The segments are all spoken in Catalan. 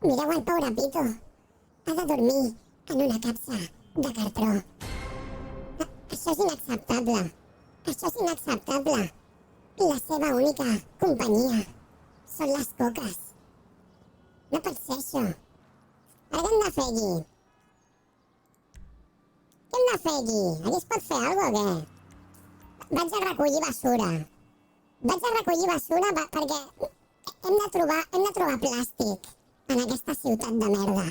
Mireu el pobre Pito. Ha de dormir en una capsa de cartró. Això és inacceptable. Això és inacceptable. La seva única companyia són les coques. No pot ser això. Ara què hem de fer aquí? Què hem de fer aquí? Aquí es pot fer alguna cosa o què? Vaig a recollir basura. Vaig a recollir basura perquè hem de trobar plàstic en aquesta ciutat de merda.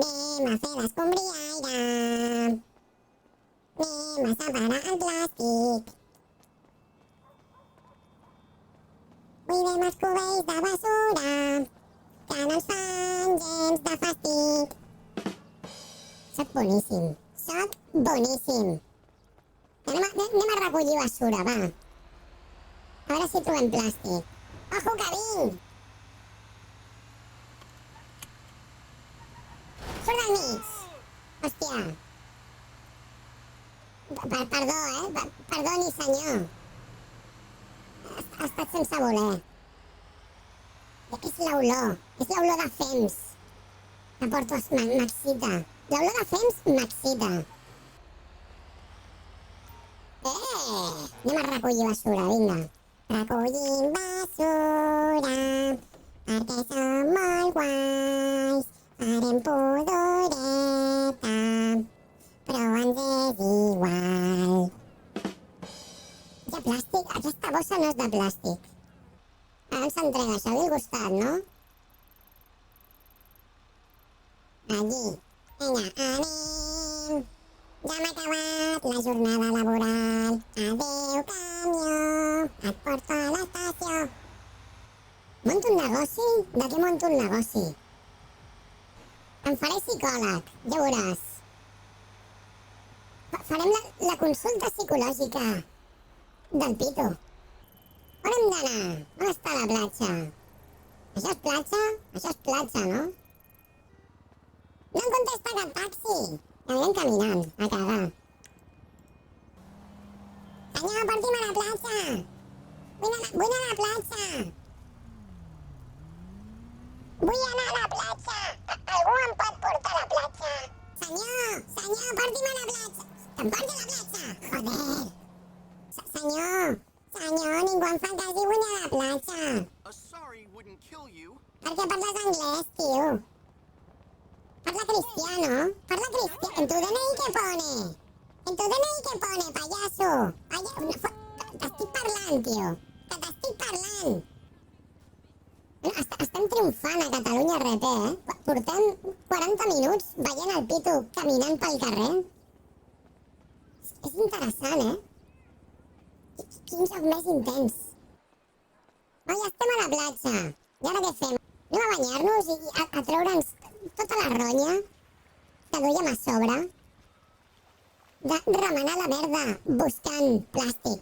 Anem a fer l'escombriaire. Anem a separar el plàstic. Buidem els cubells de basura, que no ens fan gens de fàstic. Soc boníssim. Soc boníssim. Anem a recollir basura, va. A veure si trobem plàstic. Ojo que vinc! Surt del mig! Hòstia! Perdó, perdoni, senyor. Ha estat sense voler. És l'olor de fems que porto, m'excita. L'olor de fems m'excita. Anem a recollir basura, vinga. Recollim basura, perquè som molt guais. Farem pudoreta, però ens és igual. Hi ha plàstic? Aquesta bossa no és de plàstic. Ara ens entrega això al costat, no? Allí. Vinga, anem. Ja hem acabat la jornada laboral. Adéu, camió. Et porto a l'estació. Monto un negoci? De què monto un negoci? Em faré psicòleg, ja veuràs. Farem la consulta psicològica del Pito. On hem d'anar? On està la platja? Això és platja? Això és platja, no? No em contesta cap taxi. Ja anirem caminant, a cagar. Senyor, porti'm a la platja. Vull anar a la platja. Vull anar a la platja. Algú em pot portar a la platja? Senyor, porti'm a la platja. Que em porti a la platja. Joder. Senyor, ningú em fa cas i vull anar a la platja. Per què parles anglès, tio? Parla cristiano. En tu DNI què pone? En tu DNI què pone, payaso? T'estic parlant, tio. Que t'estic parlant. Estem triomfant a Catalunya RT, eh? Portem 40 minuts veient el Pito caminant pel carrer. És interessant, eh? Quin joc més intens. Oh, ja estem a la platja. I ara què fem? Anem a banyar-nos i a treure'ns tota la ronya que duiem a sobre de remenar la merda buscant plàstic.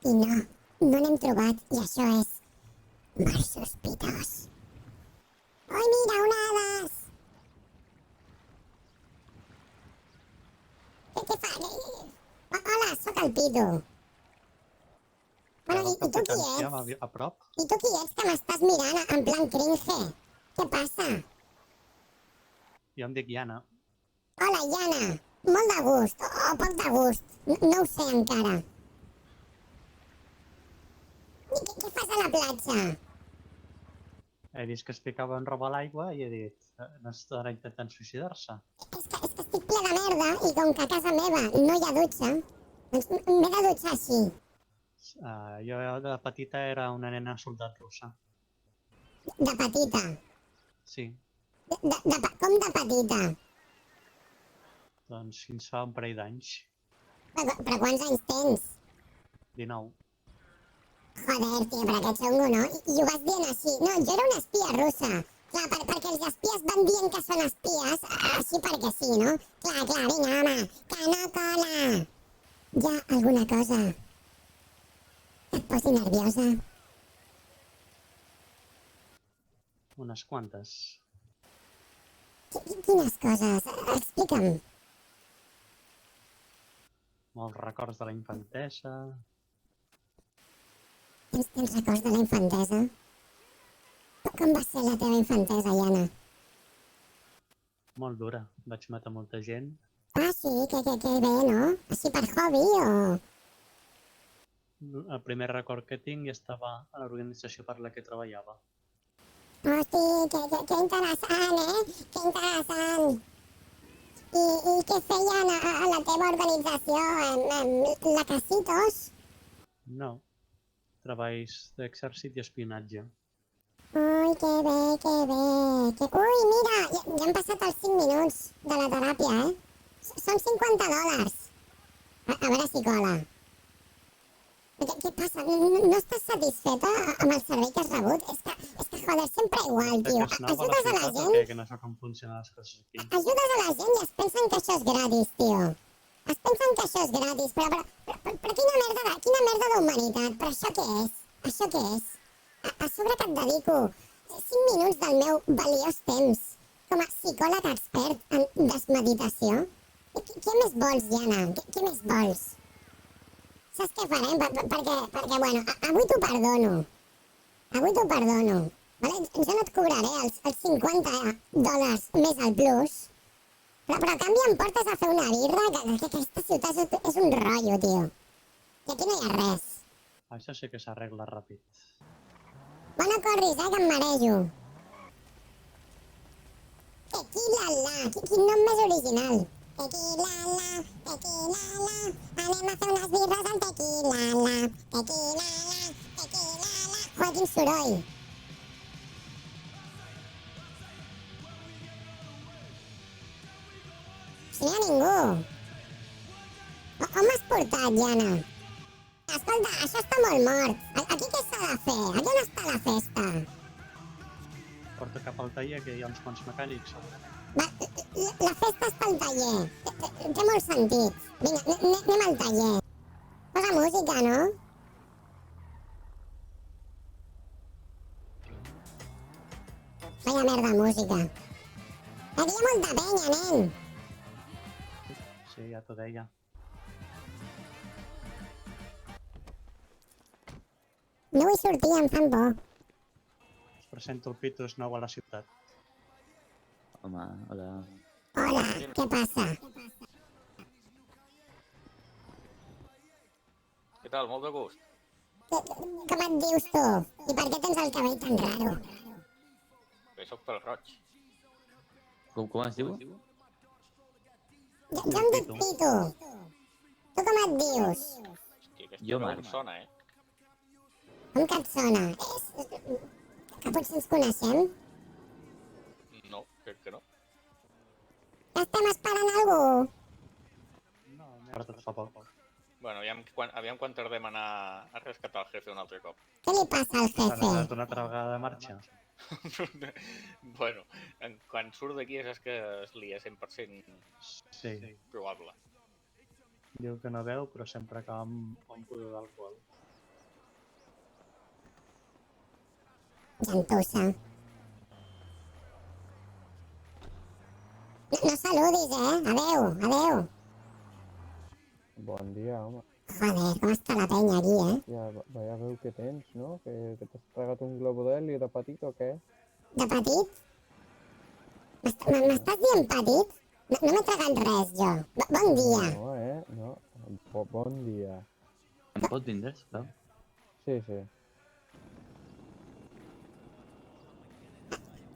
I no n'hem trobat. I això és molt sospitós. Oi, mira, onades! Què fa? Hola, sóc el Pito. Bueno, i tu qui ets? A prop? I tu qui ets que m'estàs mirant en plan cringe? Què passa? Jo em dic Iana. Hola, Iana. Molt de gust, o poc de gust. No ho sé encara. I què fas a la platja? He vist que es ficava en roba a l'aigua i he dit, no estarà intentant suïcidar-se. És que estic ple de merda i com que a casa meva no hi ha dutxa, doncs m'he de dutxar així. Jo de petita era una nena soldat russa. De petita? Sí. Com de petita? Doncs fins fa un parell d'anys. Però quants anys tens? 19. Joder, tio, però aquest xongo, no? I ho vas dient així. No, jo era una espia russa. Clar, perquè els espies van dient que són espies, així perquè sí, no? Clar, vinga, home, que no cola! Hi ha alguna cosa que et posi nerviosa? Unes quantes. Quines coses? Explica'm. Molts records de la infantesa. Tens records de la infantesa? Com va ser la teva infantesa, Iana? Molt dura. Vaig matar molta gent. Ah, sí, que bé, no? Així per hobby o...? El primer record que tinc ja estava a l'organització per la que treballava. Hosti, que interessant, Que interessant. I què feien a la teva organització? La Casitos? No. Treballs d'exèrcit i espionatge. Ui, que bé, que bé. Ui, mira, ja han passat els 5 minuts de la teràpia, Són $50. A veure si cola. Què passa? No estàs satisfeta amb el servei que has rebut? És que joder, sempre igual, tio. Que és nova Ajudes a la ciutat o gent, què? Que no sé com funcionen les coses aquí. ajudes a la gent i es pensen que això és gratis, tio. Es pensen que això és gratis, però quina merda d'humanitat. Però això què és? Això què és? A sobre que et dedico 5 minuts del meu valiós temps com a psicòleg expert en desmeditació? Què més vols, Diana? Què més vols? Saps què farem? Perquè, bueno, avui t'ho perdono. Avui t'ho perdono. Vale? Jo no et cobraré els $50 més el plus, però a canvi em portes a fer una birra, que aquesta ciutat és un rotllo, tio. I aquí no hi ha res. Això sí que s'arregla ràpid. Bueno, corris, que em marejo. Tequila-la, quin nom més original. Tequila-la, tequila-la, anem a fer unes birres al tequila-la. Tequila-la, tequila-la. Joder, quin soroll. Si no hi ha ningú. On m'has portat, Jana? Escolta, això està molt mort. Aquí què s'ha de fer? Aquí on està la festa? Porta cap al taller, que hi ha uns quants mecànics. Va, la festa està al taller. Té molt sentit. Vinga, anem al taller. Posa música, no? Vaya merda música. Aquí hi ha molta penya, nen. Sí, ja t'ho deia. No vull sortir, em fan por. Us presento el Pitus nou a la ciutat. Home, hola. Hola, què passa? Què tal? Molt de gust. Com et dius tu? I per què tens el cabell tan raro? Bé, soc pel roig. Com es diu? Jo em dic Pitu. Tu com et dius? Hòstia, aquesta Jo, veu Marc. em sona, Com que et sona? Que potser ens coneixem? No, crec que no. Que estem esperant algú? No, m'he portat fa poc. Bueno, aviam quan tardem a anar a rescatar el jefe un altre cop. Què li passa al S'ha jefe? anat una altra vegada de marxa. Bueno, quan surt d'aquí és que es lia 100% Sí. probable. Diu que no veu, però sempre acaba amb un pudor d'alcohol. Gentussa. No saludis, Adeu, adeu. Bon dia, home. Joder, com està la penya aquí, Ja, vaya veu que tens, no? Que t'has tragat un globo d'heli de petit o què? De petit? M'estàs dient petit? No m'he tragat res, jo. Bon dia. No, No. Bon dia. Em pot vindre, sisplau? Sí, sí.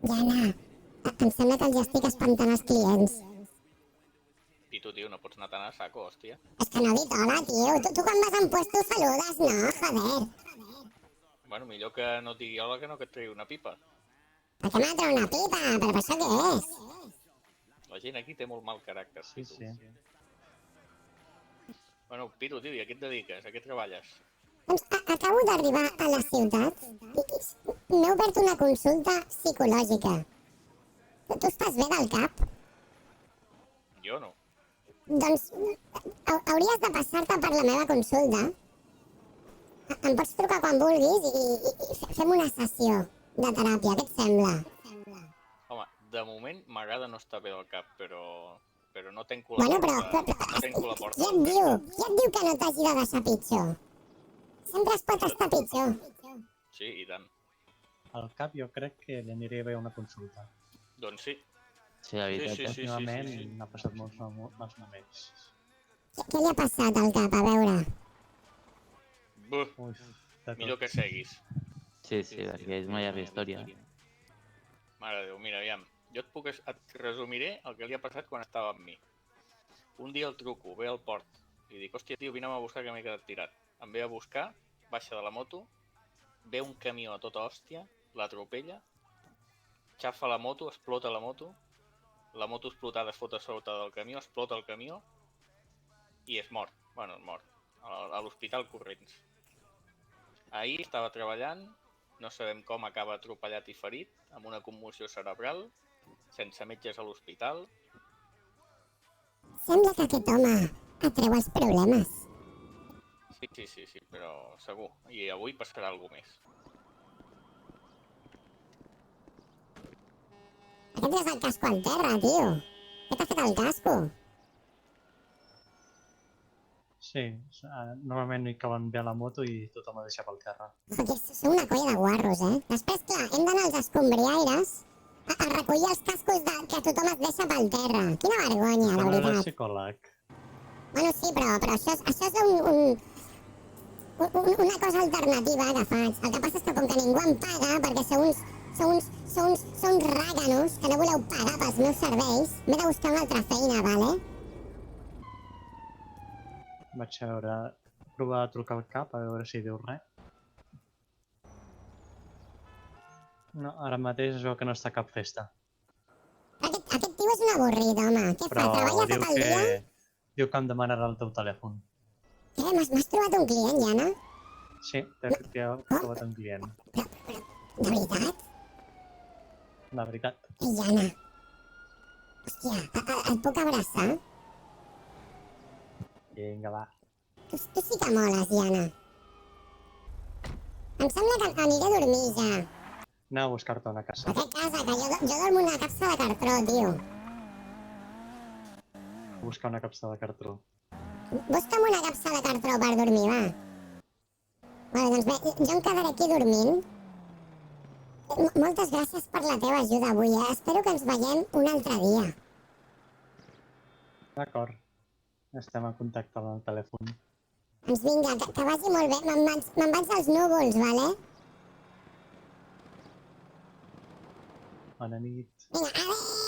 Jana, em sembla que els estic espantant els clients. I tu, tio, no pots anar tan a saco, hòstia. És que no he dit hola, tio. Tu quan vas en puesto saludes, no? Joder. Bueno, millor que no et digui hola que no que et tregui una pipa. Per què m'ha de treure una pipa? Però per això què és? La gent aquí té molt mal caràcter, Sí, Pitu. sí. Bueno, Pitu, tio, i a què et dediques? A què treballes? Doncs acabo d'arribar a la ciutat i m'he obert una consulta psicològica. Tu estàs bé del cap? Jo no. Doncs hauries de passar-te per la meva consulta. Em pots trucar quan vulguis i fem una sessió de teràpia. Què et sembla? Home, de moment m'agrada no estar bé del cap, però no tenco la Bueno, porta. però No tenco la porta. ja et diu que no t'hagi de deixar pitjor. Sempre es pot estar pitjor. Sí, i tant. Al cap jo crec que li aniria bé una consulta. Doncs sí. Sí, la veritat, sí, sí. Últimament n'ha passat molts mals moments. Què li ha passat al cap? A veure. Buf, Ui, de millor tot. que seguis. Sí, perquè és una llarga història. Mare de Déu, mira, aviam. Jo et resumiré el que li ha passat quan estava amb mi. Un dia el truco, ve al port, i dic, hòstia, tio, vine'm a buscar que m'he quedat tirat. Em ve a buscar, baixa de la moto, ve un camió a tota hòstia, l'atropella, xafa la moto, explota la moto explotada es fot a sota del camió, explota el camió, i és mort. Bueno, és mort. A l'hospital corrents. Ahir estava treballant, no sabem com acaba atropellat i ferit, amb una commoció cerebral, sense metges a l'hospital. Sembla que aquest home atreu els problemes. Sí, però segur. I avui passarà alguna més. Aquest és el casco al terra, tio. Què t'ha fet el casco? Sí, normalment no hi caben bé a la moto i tothom la deixa pel terra. Perquè sou una colla de guarros, eh? Després, clar, hem d'anar als escombriaires a recollir els cascos que tothom es deixa pel terra. Quina vergonya, la Com el veritat. psicòleg. Bueno, sí, però això és una cosa alternativa que faig. El que passa és que com que ningú em paga, perquè sou uns ràganos que no voleu pagar pels meus serveis, m'he de buscar una altra feina, vale? Vaig provar de trucar al cap a veure si diu res. No, ara mateix es veu que no està a cap festa. Aquest tio és un avorrit, home. Què fa? Però Treballa diu tot el dia? diu que em demanarà el teu telèfon. Què? M'has trobat un client, Jana? Sí, t'he trobat un client. De veritat? La veritat. Ei, Jana. Hòstia, et puc abraçar? Vinga, va. Tu sí que moles, Jana. Em sembla que aniré a dormir ja. Aneu a buscar-te una casa. A què casa? Que jo dormo en una capsa de cartró, tio. Buscar una capsa de cartró. Busca'm una capsa de cartró per dormir, va. Vale, doncs bé, jo em quedaré aquí dormint. Moltes gràcies per la teva ajuda avui, eh? Espero que ens veiem un altre dia. D'acord. Estem en contacte amb el telèfon. Doncs vinga, que vagi molt bé. Me'n vaig als núvols, vale? Bona nit. Vinga, adéu!